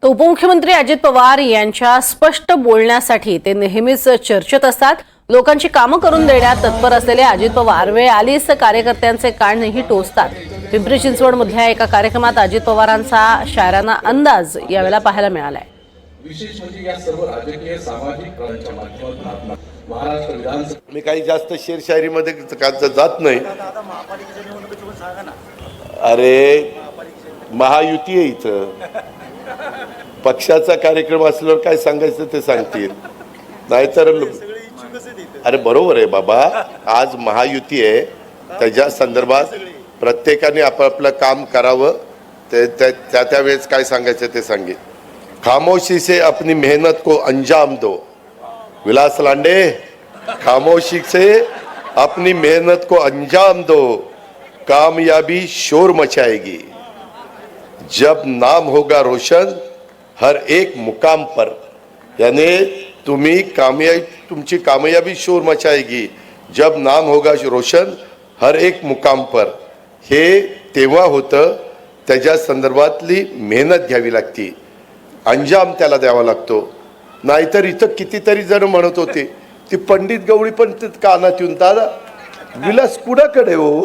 तो उपमुख्यमंत्री अजित पवार यांच्या स्पष्ट बोलण्यासाठी ते नेहमीच चर्चेत असतात। लोकांची कामं करून देण्यात तत्पर असलेले अजित पवार वेळ आलीच कार्यकर्त्यांचे कानही टोचतात। पिंपरी चिंचवडमधल्या एका कार्यक्रमात अजित पवारांचा शायराना अंदाज यावेळेला पाहायला मिळालाय। विशेष म्हणजे या सर्व राजकीय सामाजिक प्रश्नांच्या माध्यमातून महाराष्ट्र विधानसभा मी काही जास्त शेर शायरीमध्ये जात नाही। अरे महायुती आहे इथं, पक्षाचा कार्यक्रम असल्यावर काय सांगायचं ते सांगतील, नाहीतर अरे बरोबर आहे बाबा, आज महायुती आहे, त्याच्या संदर्भात प्रत्येकाने आपापलं काम करावं, त्या वेळेस काय सांगायचं ते सांगेल। खामोशी से अपनी मेहनत को अंजाम दो, विलास लांडे, खामोशी से अपनी मेहनत को अंजाम दो, कामयाबी शोर मचाएगी, जब नाम होगा रोशन हर एक मुकाम पर। यानी तुमची कामयाबी शोर मचाएगी जब नाम होगा रोशन हर एक मुकाम पर। हे तेव्हा होतं, त्याच्या संदर्भातली मेहनत घ्यावी लागती, अंजाम त्याला द्यावा लागतो। नाहीतर इथं कितीतरी जण म्हणत होते, ती पंडित गवळी पण कानात येऊन दादा विलास कुणाकडे हो,